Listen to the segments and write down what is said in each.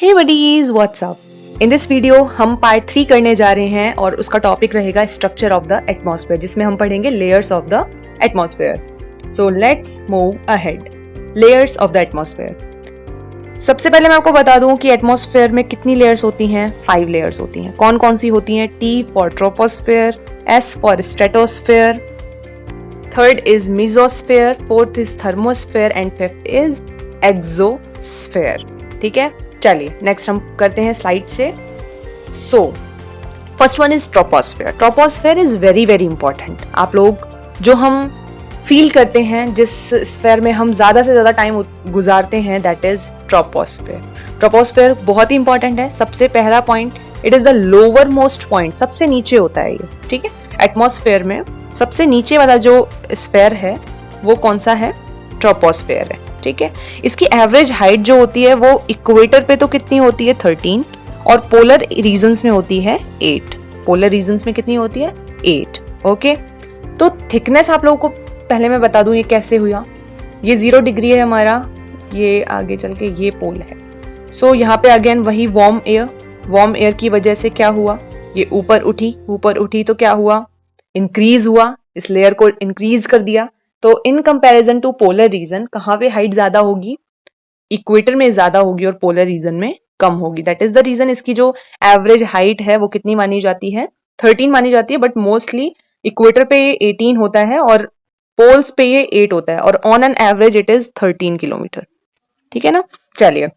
हे buddies, what's up अप। In this video हम part 3 करने जा रहे हैं और उसका टॉपिक रहेगा स्ट्रक्चर ऑफ द एटमॉस्फेयर, जिसमें हम पढ़ेंगे layers of the atmosphere. So let's move ahead. Layers of the atmosphere. सबसे पहले मैं आपको बता दूं कि एटमॉस्फेयर में कितनी लेयर्स होती हैं। 5 लेयर्स होती हैं। कौन कौन सी होती हैं? T for troposphere, S for stratosphere, third is mesosphere, fourth is thermosphere and fifth is exosphere. ठीक है, चलिए नेक्स्ट हम करते हैं स्लाइड से। So first one is troposphere. Troposphere is very very important. आप लोग जो हम फील करते हैं, जिस स्फेयर में हम ज्यादा से ज्यादा टाइम गुजारते हैं, दैट इज ट्रोपोस्फेयर। ट्रोपोस्फेयर बहुत ही इंपॉर्टेंट है। सबसे पहला point, it is the lower most point, सबसे नीचे होता है ये। ठीक है, एटमॉस्फेयर में सबसे नीचे वाला जो स्फेयर है वो कौन सा है? ट्रोपोस्फेयर है। ठीक है, इसकी एवरेज हाइट जो होती है वो इक्वेटर पे तो कितनी होती है? 13, और पोलर रीजन्स में होती है 8। पोलर रीजन्स में कितनी होती है? 8। ओके, तो थिकनेस आप लोगों को पहले मैं बता दूं ये कैसे हुआ। ये 0 डिग्री है हमारा, ये आगे चल के ये पोल है। सो यहाँ पे अगेन वही वार्म एयर की वजह से क्या हुआ? ये ऊपर उठी तो क्या हुआ? इंक्रीज हुआ, इस लेयर को इंक्रीज कर दिया। तो in comparison to polar region कहाँ पे हाइट ज्यादा होगी? इक्वेटर में ज्यादा होगी और पोलर रीजन में कम होगी। दैट इज द रीजन इसकी जो एवरेज हाइट है वो कितनी मानी जाती है? 13 मानी जाती है, बट मोस्टली इक्वेटर पे ये 18 होता है और पोल्स पे ये 8 होता है, और on an average it is 13 kilometre. ठीक है ना। चलिए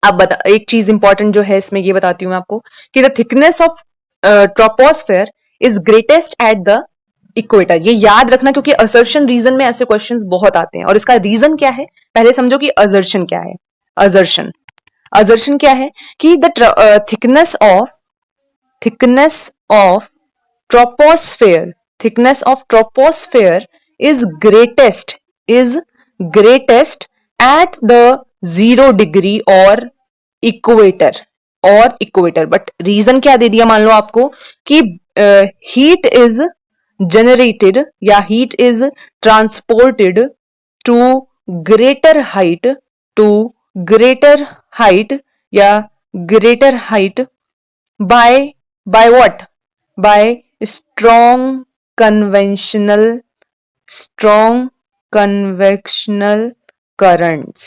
अब एक चीज इंपॉर्टेंट जो है इसमें ये बताती हूँ मैं आपको कि the thickness of troposphere is greatest at the equator. ये याद रखना, क्योंकि असर्शन रीजन में ऐसे क्वेश्चंस बहुत आते हैं। और इसका रीजन क्या है पहले समझो कि असर्शन क्या है। असर्शन क्या है कि the thickness of troposphere is greatest at the 0 degree और इक्वेटर। बट रीजन क्या दे दिया? मान लो आपको कि हीट इज generated या heat is transported to greater height या greater height by what? By strong convectional currents।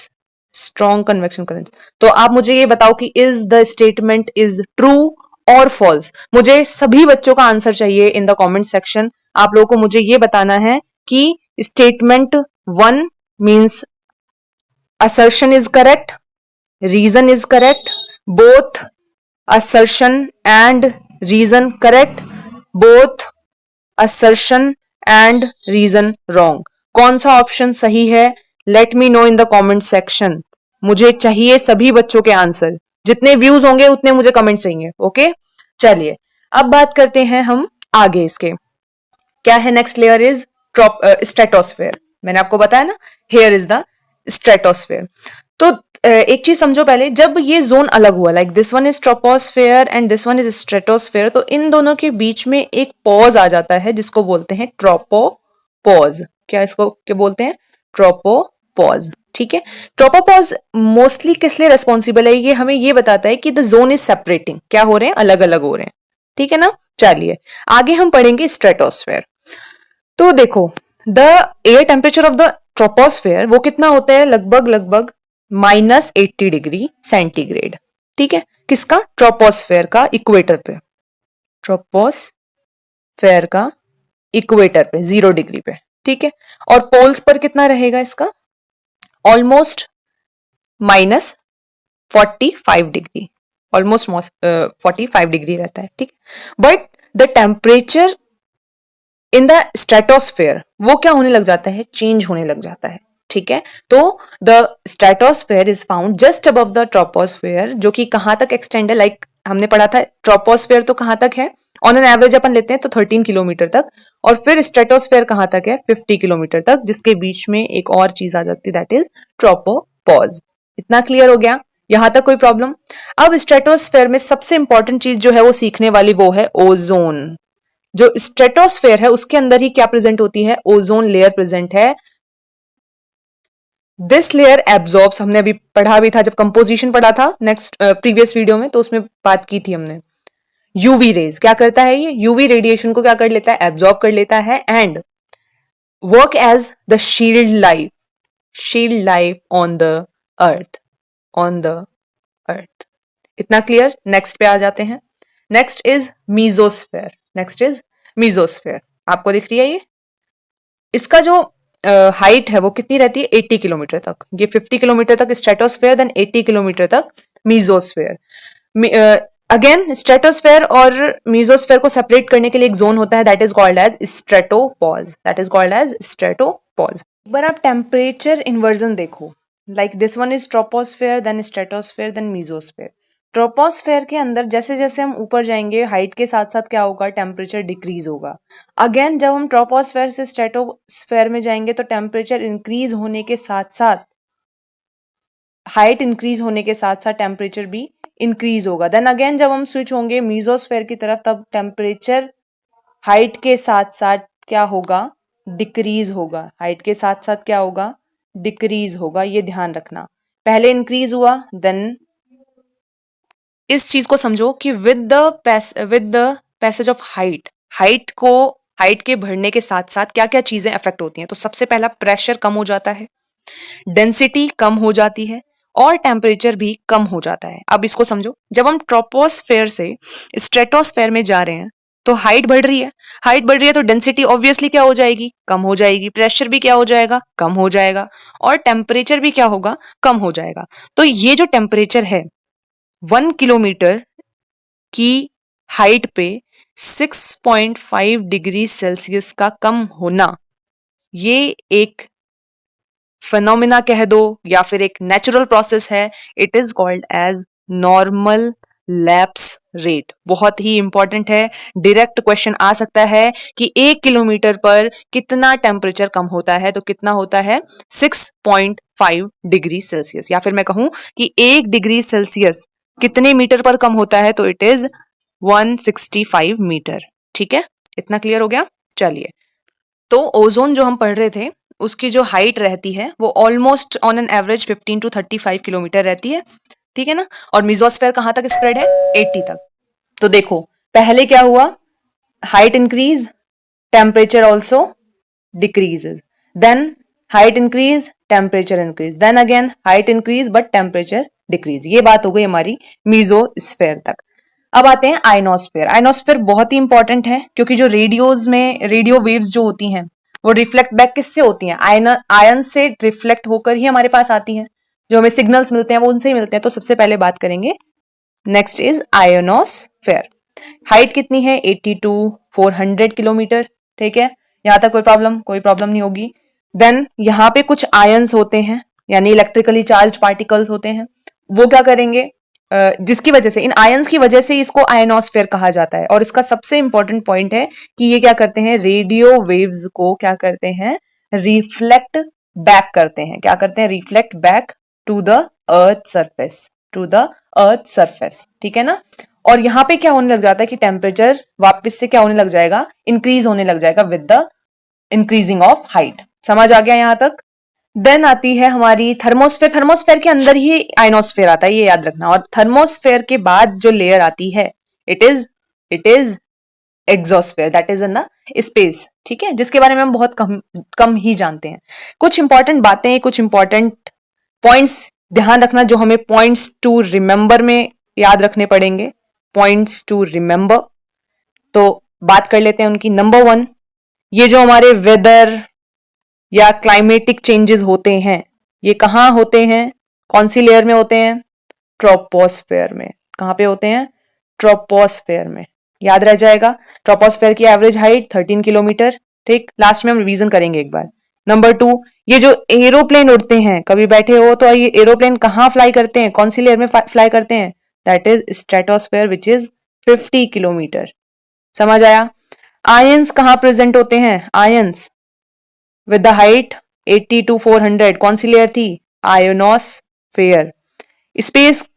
तो आप मुझे ये बताओ कि is the statement is true और फॉल्स। मुझे सभी बच्चों का आंसर चाहिए इन द कमेंट सेक्शन। आप लोगों को मुझे ये बताना है कि statement 1 means assertion is correct, reason is correct, both assertion and reason correct, both assertion and reason wrong। कौन सा ऑप्शन सही है? Let me know in the comment section. मुझे चाहिए सभी बच्चों के आंसर। जितने व्यूज होंगे उतने मुझे कमेंट चाहिए। ओके, चलिए अब बात करते हैं हम आगे। इसके क्या है? Next layer is stratosphere. मैंने आपको बताया ना, हेयर इज द स्ट्रेटोस्फेयर। तो एक चीज समझो पहले, जब ये जोन अलग हुआ, like this one is troposphere and this one is stratosphere, तो इन दोनों के बीच में एक पॉज आ जाता है जिसको बोलते हैं ट्रोपोपॉज। क्या इसको क्या बोलते हैं? ट्रोपोपॉज। ठीक है, ट्रोपोपॉज मोस्टली किस लिए रेस्पॉन्सिबल है? ये हमें ये बताता है कि द जोन इज सेपरेटिंग, क्या हो रहे हैं? अलग अलग हो रहे हैं। ठीक है ना। चलिए आगे हम पढ़ेंगे स्ट्रेटोस्फेयर। तो देखो, the air temperature of the troposphere वो कितना होता है? लगभग -80 डिग्री सेंटीग्रेड। ठीक है, किसका? ट्रोपोस्फेयर का इक्वेटर पे। ट्रोपोस्फेयर का इक्वेटर पे 0 डिग्री पे। ठीक है, और पोल्स पर कितना रहेगा इसका? ऑलमोस्ट -45 डिग्री, ऑलमोस्ट 45 डिग्री रहता है। ठीक, but the temperature in the stratosphere वो क्या होने लग जाता है? चेंज होने लग जाता है। ठीक है, तो the stratosphere is found just above the troposphere, जो कि कहां तक एक्सटेंड है? लाइक हमने पढ़ा था ट्रोपोस्फेयर तो कहां तक है? ऑन एन एवरेज अपन लेते हैं तो 13 किलोमीटर तक, और फिर स्ट्रेटोस्फेयर कहां तक है? 50 किलोमीटर तक, जिसके बीच में एक और चीज आ जाती है, दैट इज ट्रोपोपॉज। इतना क्लियर हो गया? यहां तक कोई प्रॉब्लम? अब स्ट्रेटोस्फेयर में सबसे इंपॉर्टेंट चीज जो है वो सीखने वाली, वो है ओजोन। जो स्ट्रेटोस्फेयर है उसके अंदर ही क्या प्रेजेंट होती है? ओजोन लेयर प्रेजेंट है। दिस लेयर एब्जॉर्ब्स, हमने अभी पढ़ा भी था जब कंपोजिशन पढ़ा था नेक्स्ट प्रीवियस वीडियो में, तो उसमें बात की थी हमने। यूवी रेज क्या करता है, ये यूवी रेडिएशन को क्या कर लेता है, एब्जॉर्ब कर लेता है and work as the shield life on the earth, on the earth. इतना क्लियर। नेक्स्ट पे आ जाते हैं। Next is mesosphere, next is mesosphere. आपको दिख रही है ये, इसका जो हाइट है वो कितनी रहती है, 80 किलोमीटर तक। ये 50 किलोमीटर तक स्ट्रेटोस्फेयर, देन 80 किलोमीटर तक मीजोस्फेयर। अगेन स्ट्रेटोस्फेयर और मीजोस्फेयर को सेपरेट करने के लिए एक जोन होता है, that is called as stratopause, that is called as stratopause. एक बार आप टेम्परेचर इन्वर्जन देखो, like this one is troposphere, then stratosphere, then mesosphere. Troposphere के अंदर जैसे जैसे हम ऊपर जाएंगे हाइट के साथ साथ क्या होगा, टेम्परेचर डिक्रीज होगा। अगेन जब हम ट्रोपोस्फेयर से स्ट्रेटोस्फेयर में जाएंगे तो टेम्परेचर इंक्रीज होने के साथ साथ, हाइट इंक्रीज होने के साथ साथ टेम्परेचर भी इंक्रीज होगा। देन अगेन जब हम स्विच होंगे मीजोस्फेयर की तरफ, तब टेम्परेचर हाइट के साथ साथ क्या होगा, डिक्रीज होगा। हाइट के साथ साथ क्या होगा, डिक्रीज होगा। ये ध्यान रखना, पहले इंक्रीज हुआ, देन इस चीज को समझो कि with the passage of height, height के बढ़ने के साथ साथ क्या क्या चीजें अफेक्ट होती हैं। तो सबसे पहला प्रेशर कम हो जाता है, डेंसिटी कम हो जाती है और टेम्परेचर भी कम हो जाता है। अब इसको समझो, जब हम ट्रोपोस्फेयर से स्ट्रेटोस्फेयर में जा रहे हैं तो हाइट बढ़ रही है, हाइट बढ़ रही है तो डेंसिटी ऑब्वियसली क्या हो जाएगी, कम हो जाएगी। प्रेशर भी क्या हो जाएगा, कम हो जाएगा। और टेम्परेचर भी क्या होगा, कम हो जाएगा। तो ये जो टेम्परेचर है 1 किलोमीटर की हाइट पे 6.5 डिग्री सेल्सियस का कम होना, ये एक फिनोमिना कह दो या फिर एक नेचुरल प्रोसेस है। It is called as normal lapse rate. बहुत ही इंपॉर्टेंट है, डायरेक्ट क्वेश्चन आ सकता है कि 1 किलोमीटर पर कितना टेम्परेचर कम होता है, तो कितना होता है 6.5 डिग्री सेल्सियस। या फिर मैं कहूं कि 1 डिग्री सेल्सियस कितने मीटर पर कम होता है, तो इट इज 165 मीटर। ठीक है, इतना क्लियर हो गया। चलिए, तो ओजोन जो हम पढ़ रहे थे उसकी जो हाइट रहती है वो almost on an average 15 to 35 kilometre रहती है। ठीक है ना। और मिजोस्फेयर कहां तक स्प्रेड है, 80 तक। तो देखो पहले क्या हुआ, height increase, temperature also decreases, then height increase, temperature increase, then again height increase but temperature decrease. ये बात हो गई हमारी मीजोस्फेयर तक। अब आते हैं आयनोस्फेयर। आयनोस्फेयर बहुत ही इंपॉर्टेंट है क्योंकि जो रेडियोज में रेडियो वेव्स जो होती हैं वो रिफ्लेक्ट बैक किससे होती हैं, आयन से रिफ्लेक्ट होकर ही हमारे पास आती हैं। जो हमें सिग्नल्स मिलते हैं वो उनसे ही मिलते हैं। तो सबसे पहले बात करेंगे, नेक्स्ट इज आयनोस्फेयर। हाइट कितनी है, 80 टू 400 किलोमीटर। ठीक है, यहां तक कोई प्रॉब्लम नहीं होगी। देन यहाँ पे कुछ आयंस होते हैं, यानी इलेक्ट्रिकली चार्ज पार्टिकल्स होते हैं। वो क्या करेंगे, जिसकी वजह से, इन आयंस की वजह से इसको आयनोस्फेयर कहा जाता है। और इसका सबसे इंपॉर्टेंट पॉइंट है कि ये क्या करते हैं, रेडियो वेव्स को क्या करते हैं, रिफ्लेक्ट बैक करते हैं। क्या करते हैं, reflect back to the earth surface, to the earth surface. ठीक है ना। और यहां पे क्या होने लग जाता है कि टेम्परेचर वापस से क्या होने लग जाएगा, इंक्रीज होने लग जाएगा with the increasing of height. समझ आ गया यहां तक। देन आती है हमारी थर्मोस्फेयर। थर्मोस्फेयर के अंदर ही आयनोस्फेयर आता है, ये याद रखना। और थर्मोस्फेयर के बाद जो लेयर आती है it is exosphere, that is in the space. ठीक है, जिसके बारे में हम बहुत कम ही जानते हैं। कुछ इंपॉर्टेंट बातें, कुछ इंपॉर्टेंट पॉइंट्स ध्यान रखना जो हमें पॉइंट्स टू रिमेंबर में याद रखने पड़ेंगे। पॉइंट्स टू रिमेंबर, तो बात कर लेते हैं उनकी। नंबर 1, ये जो हमारे वेदर या क्लाइमेटिक चेंजेस होते हैं, ये कहाँ होते हैं, कौन सी लेयर में होते हैं, ट्रोपोस्फेयर में। कहाँ पे होते हैं, ट्रोपोस्फेयर में। याद रह जाएगा। ट्रोपोस्फेयर की एवरेज हाइट 13 किलोमीटर। ठीक, लास्ट में हम रिवीजन करेंगे एक बार। नंबर 2, ये जो एरोप्लेन उड़ते हैं, कभी बैठे हो तो ये एरोप्लेन कहाँ फ्लाई करते हैं, कौन सी लेयर में फ्लाई करते हैं, that is stratosphere which is 50 kilometre. समझ आया। आयंस कहाँ प्रेजेंट होते हैं, ions with the height 80 to 400, कौन सी लेयर थी, आयोनोस्फेयर। स्पेस,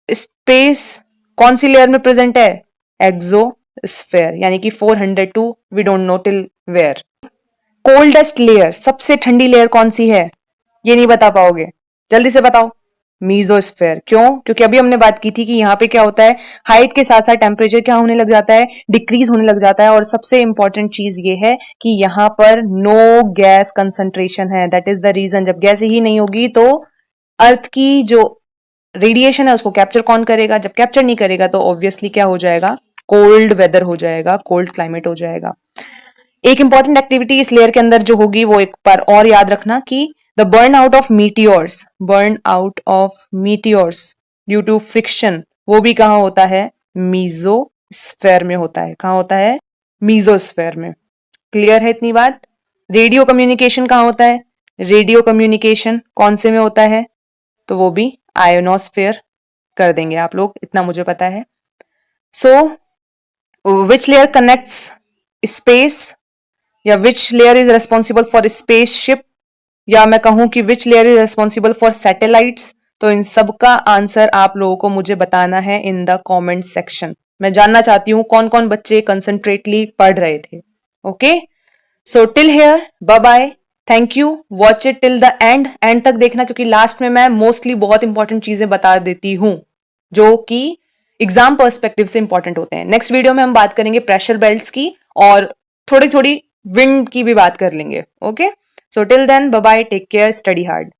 स्पेस कौन सी लेयर में प्रेजेंट है, एक्सोस्फेयर, यानी कि 400 to we don't know till where. Coldest layer, सबसे ठंडी लेयर कौन सी है, ये नहीं बता पाओगे, जल्दी से बताओ। मीजोस्फेयर। क्यों? क्योंकि अभी हमने बात की थी कि यहाँ पे क्या होता है, हाइट के साथ साथ टेम्परेचर क्या होने लग जाता है, डिक्रीज होने लग जाता है। और सबसे इंपॉर्टेंट चीज ये है कि यहाँ पर नो गैस कंसंट्रेशन है। That is the region. जब गैस ही नहीं होगी तो अर्थ की जो रेडिएशन है उसको कैप्चर कौन करेगा? जब कैप्चर नहीं करेगा तो ऑब्वियसली क्या हो जाएगा, कोल्ड वेदर हो जाएगा, कोल्ड क्लाइमेट हो जाएगा। एक इंपॉर्टेंट एक्टिविटी इस लेयर के अंदर जो होगी वो एक बार और याद रखना कि the burn out of meteors due to friction, वो भी कहाँ होता है? मीजोस्फेयर में होता है। कहाँ होता है? मीजोस्फेयर में। क्लियर है इतनी बात? रेडियो कम्युनिकेशन कहाँ होता है? रेडियो कम्युनिकेशन कौन से में होता है? तो वो भी आयोनोस्फेयर कर देंगे आप लोग, इतना मुझे पता है। सो विच लेयर कनेक्ट्स स्पेस, या which layer is responsible for spaceship, या मैं कहूं कि which layer is responsible for satellites. तो इन सब का आंसर आप लोगों को मुझे बताना है इन द कमेंट सेक्शन। मैं जानना चाहती हूँ कौन कौन बच्चे कंसंट्रेटली पढ़ रहे थे। Okay, so till here, bye bye, thank you, watch it till the end तक देखना, क्योंकि लास्ट में मैं मोस्टली बहुत इंपॉर्टेंट चीजें बता देती हूँ जो कि एग्जाम पर्सपेक्टिव से इंपॉर्टेंट होते हैं। नेक्स्ट वीडियो में हम बात करेंगे प्रेशर बेल्ट्स की, और थोड़ी थोड़ी विंड की भी बात कर लेंगे। Okay, so till then bye bye, take care, study hard.